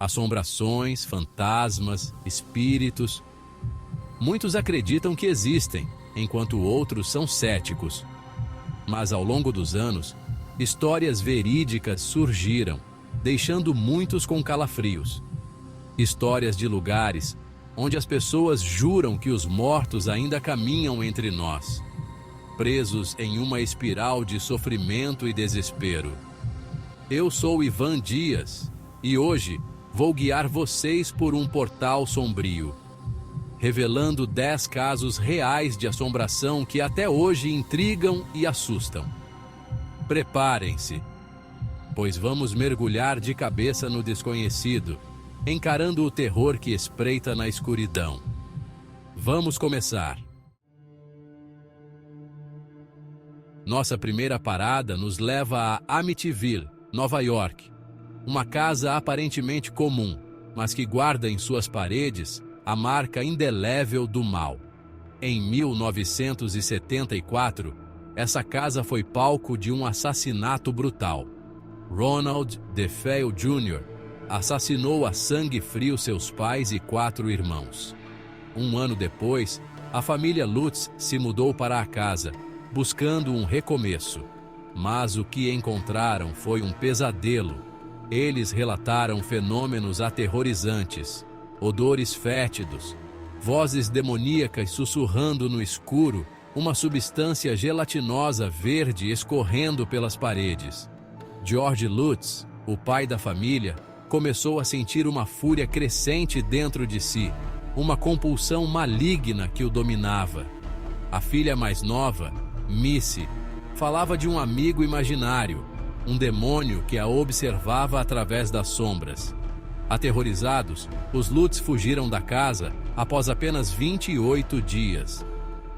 Assombrações, fantasmas, espíritos. Muitos acreditam que existem, enquanto outros são céticos. Mas ao longo dos anos, histórias verídicas surgiram, deixando muitos com calafrios. Histórias de lugares onde as pessoas juram que os mortos ainda caminham entre nós, presos em uma espiral de sofrimento e desespero. Eu sou Ivan Dias e hoje vou guiar vocês por um portal sombrio, revelando 10 casos reais de assombração que até hoje intrigam e assustam. Preparem-se, pois vamos mergulhar de cabeça no desconhecido, encarando o terror que espreita na escuridão. Vamos começar. Nossa primeira parada nos leva a Amityville, Nova York. Uma casa aparentemente comum, mas que guarda em suas paredes a marca indelével do mal. Em 1974, essa casa foi palco de um assassinato brutal. Ronald DeFeo Jr. assassinou a sangue frio seus pais e 4 irmãos. Um ano depois, a família Lutz se mudou para a casa, buscando um recomeço. Mas o que encontraram foi um pesadelo. Eles relataram fenômenos aterrorizantes, odores fétidos, vozes demoníacas sussurrando no escuro, uma substância gelatinosa verde escorrendo pelas paredes. George Lutz, o pai da família, começou a sentir uma fúria crescente dentro de si, uma compulsão maligna que o dominava. A filha mais nova, Missy, falava de um amigo imaginário, um demônio que a observava através das sombras. Aterrorizados, os Lutz fugiram da casa após apenas 28 dias.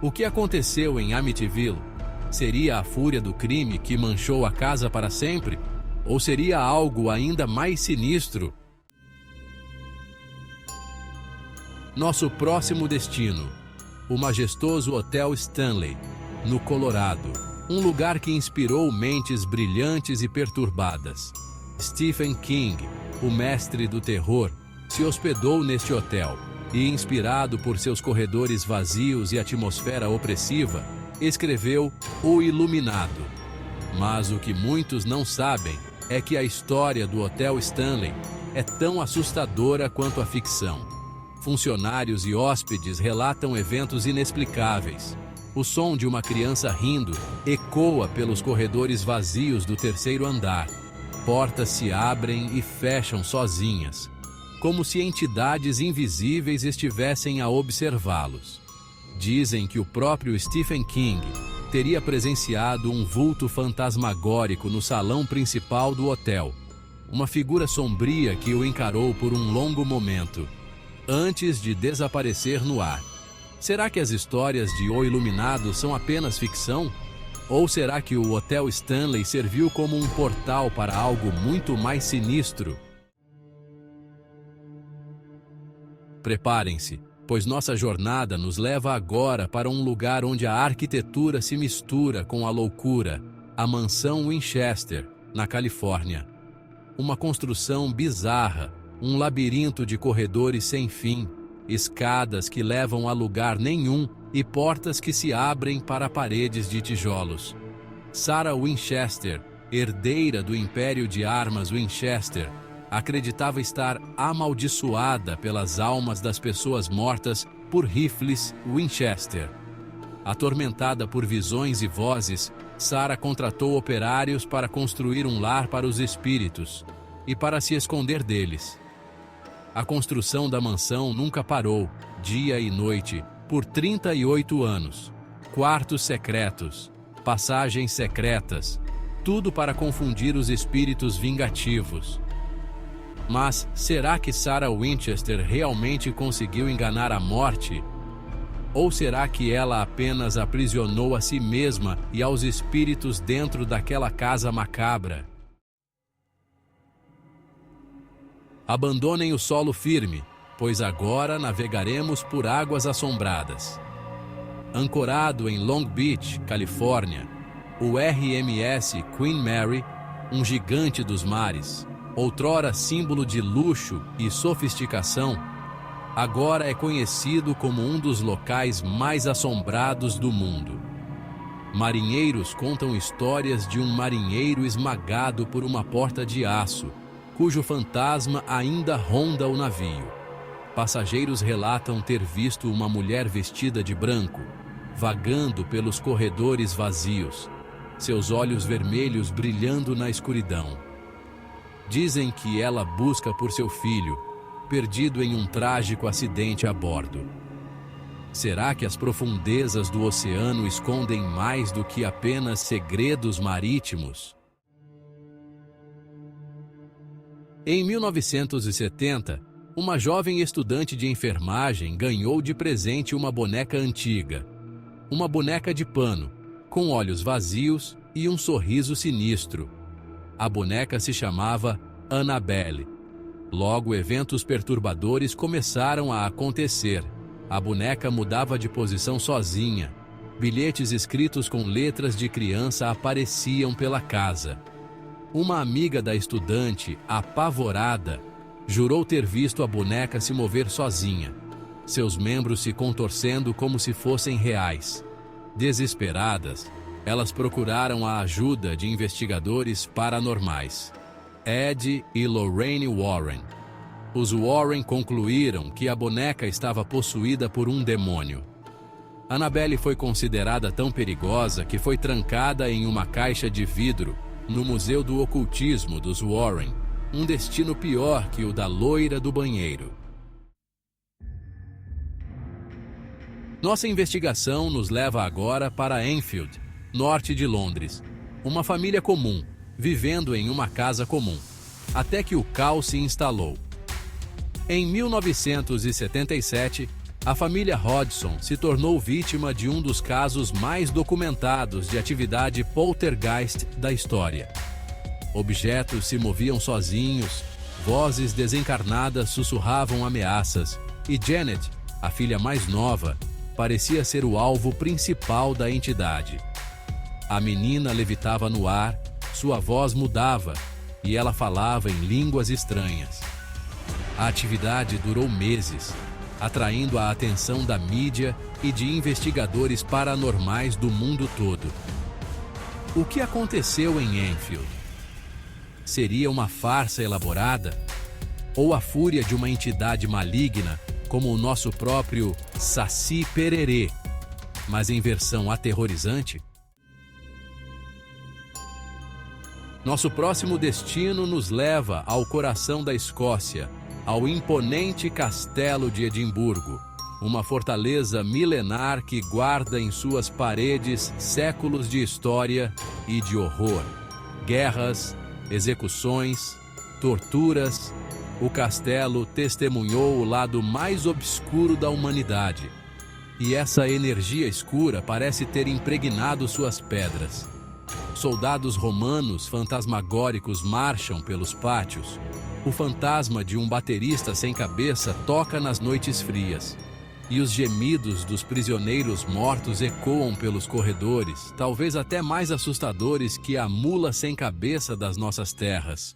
O que aconteceu em Amityville? Seria a fúria do crime que manchou a casa para sempre? Ou seria algo ainda mais sinistro? Nosso próximo destino: o majestoso Hotel Stanley, no Colorado. Um lugar que inspirou mentes brilhantes e perturbadas. Stephen King, o mestre do terror, se hospedou neste hotel e, inspirado por seus corredores vazios e atmosfera opressiva, escreveu O Iluminado. Mas o que muitos não sabem é que a história do Hotel Stanley é tão assustadora quanto a ficção. Funcionários e hóspedes relatam eventos inexplicáveis. O som de uma criança rindo ecoa pelos corredores vazios do 3º andar. Portas se abrem e fecham sozinhas, como se entidades invisíveis estivessem a observá-los. Dizem que o próprio Stephen King teria presenciado um vulto fantasmagórico no salão principal do hotel, uma figura sombria que o encarou por um longo momento, antes de desaparecer no ar. Será que as histórias de O Iluminado são apenas ficção? Ou será que o Hotel Stanley serviu como um portal para algo muito mais sinistro? Preparem-se, pois nossa jornada nos leva agora para um lugar onde a arquitetura se mistura com a loucura, a Mansão Winchester, na Califórnia. Uma construção bizarra, um labirinto de corredores sem fim, escadas que levam a lugar nenhum e portas que se abrem para paredes de tijolos. Sarah Winchester, herdeira do Império de Armas Winchester, acreditava estar amaldiçoada pelas almas das pessoas mortas por rifles Winchester. Atormentada por visões e vozes, Sarah contratou operários para construir um lar para os espíritos e para se esconder deles. A construção da mansão nunca parou, dia e noite, por 38 anos. Quartos secretos, passagens secretas, tudo para confundir os espíritos vingativos. Mas será que Sarah Winchester realmente conseguiu enganar a morte? Ou será que ela apenas aprisionou a si mesma e aos espíritos dentro daquela casa macabra? Abandonem o solo firme, pois agora navegaremos por águas assombradas. Ancorado em Long Beach, Califórnia, o RMS Queen Mary, um gigante dos mares, outrora símbolo de luxo e sofisticação, agora é conhecido como um dos locais mais assombrados do mundo. Marinheiros contam histórias de um marinheiro esmagado por uma porta de aço, cujo fantasma ainda ronda o navio. Passageiros relatam ter visto uma mulher vestida de branco, vagando pelos corredores vazios, seus olhos vermelhos brilhando na escuridão. Dizem que ela busca por seu filho, perdido em um trágico acidente a bordo. Será que as profundezas do oceano escondem mais do que apenas segredos marítimos? Em 1970, uma jovem estudante de enfermagem ganhou de presente uma boneca antiga. Uma boneca de pano, com olhos vazios e um sorriso sinistro. A boneca se chamava Annabelle. Logo, eventos perturbadores começaram a acontecer. A boneca mudava de posição sozinha. Bilhetes escritos com letras de criança apareciam pela casa. Uma amiga da estudante, apavorada, jurou ter visto a boneca se mover sozinha, seus membros se contorcendo como se fossem reais. Desesperadas, elas procuraram a ajuda de investigadores paranormais, Ed e Lorraine Warren. Os Warren concluíram que a boneca estava possuída por um demônio. Annabelle foi considerada tão perigosa que foi trancada em uma caixa de vidro no Museu do Ocultismo dos Warren, um destino pior que o da loira do banheiro. Nossa investigação nos leva agora para Enfield, norte de Londres. Uma família comum, vivendo em uma casa comum, até que o caos se instalou. Em 1977, a família Hodgson se tornou vítima de um dos casos mais documentados de atividade poltergeist da história. Objetos se moviam sozinhos, vozes desencarnadas sussurravam ameaças, e Janet, a filha mais nova, parecia ser o alvo principal da entidade. A menina levitava no ar, sua voz mudava, e ela falava em línguas estranhas. A atividade durou meses, atraindo a atenção da mídia e de investigadores paranormais do mundo todo. O que aconteceu em Enfield? Seria uma farsa elaborada? Ou a fúria de uma entidade maligna, como o nosso próprio Saci Pererê, mas em versão aterrorizante? Nosso próximo destino nos leva ao coração da Escócia, ao imponente Castelo de Edimburgo, uma fortaleza milenar que guarda em suas paredes séculos de história e de horror, guerras, execuções, torturas. O castelo testemunhou o lado mais obscuro da humanidade, e essa energia escura parece ter impregnado suas pedras. Soldados romanos fantasmagóricos marcham pelos pátios. O fantasma de um baterista sem cabeça toca nas noites frias. E os gemidos dos prisioneiros mortos ecoam pelos corredores, talvez até mais assustadores que a mula sem cabeça das nossas terras.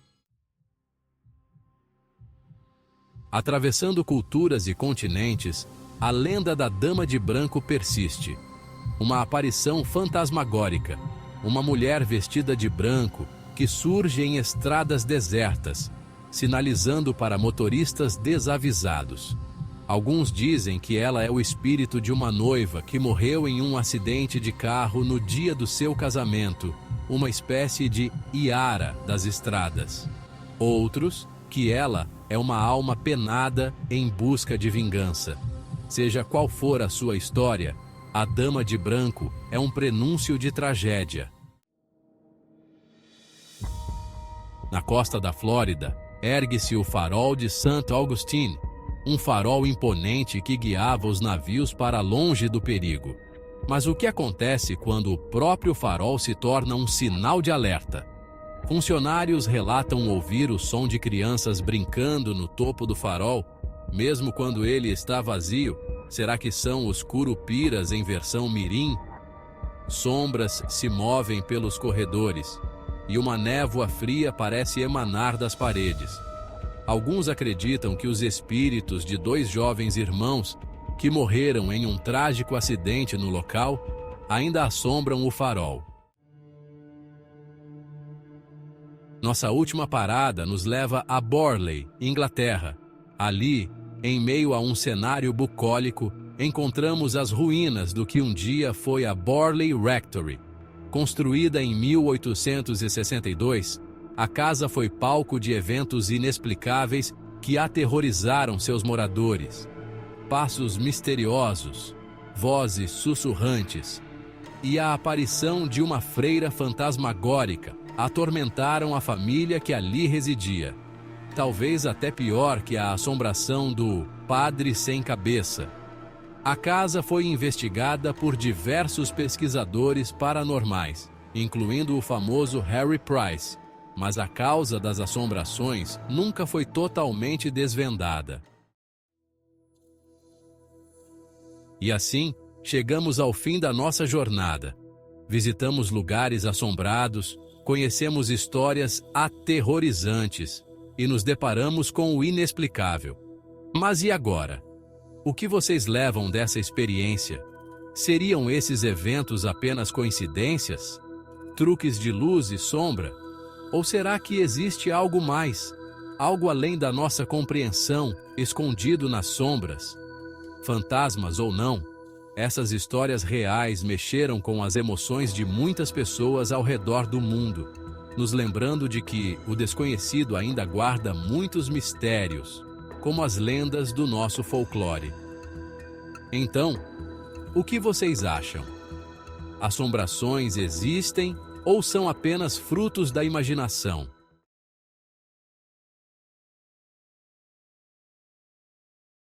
Atravessando culturas e continentes, a lenda da Dama de Branco persiste. Uma aparição fantasmagórica, uma mulher vestida de branco que surge em estradas desertas, sinalizando para motoristas desavisados. Alguns dizem que ela é o espírito de uma noiva que morreu em um acidente de carro no dia do seu casamento, uma espécie de Iara das estradas. Outros, que ela é uma alma penada em busca de vingança. Seja qual for a sua história, a Dama de Branco é um prenúncio de tragédia. Na costa da Flórida, ergue-se o farol de St. Augustine, um farol imponente que guiava os navios para longe do perigo. Mas o que acontece quando o próprio farol se torna um sinal de alerta? Funcionários relatam ouvir o som de crianças brincando no topo do farol, mesmo quando ele está vazio. Será que são os curupiras em versão mirim? Sombras se movem pelos corredores. e uma névoa fria parece emanar das paredes. Alguns acreditam que os espíritos de 2 jovens irmãos que morreram em um trágico acidente no local ainda assombram o farol. Nossa última parada nos leva a Borley, Inglaterra. Ali, em meio a um cenário bucólico, encontramos as ruínas do que um dia foi a Borley Rectory. Construída em 1862, a casa foi palco de eventos inexplicáveis que aterrorizaram seus moradores. Passos misteriosos, vozes sussurrantes e a aparição de uma freira fantasmagórica atormentaram a família que ali residia. Talvez até pior que a assombração do Padre Sem Cabeça. A casa foi investigada por diversos pesquisadores paranormais, incluindo o famoso Harry Price, mas a causa das assombrações nunca foi totalmente desvendada. E assim, chegamos ao fim da nossa jornada. Visitamos lugares assombrados, conhecemos histórias aterrorizantes e nos deparamos com o inexplicável. Mas e agora? O que vocês levam dessa experiência? Seriam esses eventos apenas coincidências? Truques de luz e sombra? Ou será que existe algo mais? Algo além da nossa compreensão, escondido nas sombras? Fantasmas ou não, essas histórias reais mexeram com as emoções de muitas pessoas ao redor do mundo, nos lembrando de que o desconhecido ainda guarda muitos mistérios, como as lendas do nosso folclore. Então, o que vocês acham? Assombrações existem ou são apenas frutos da imaginação?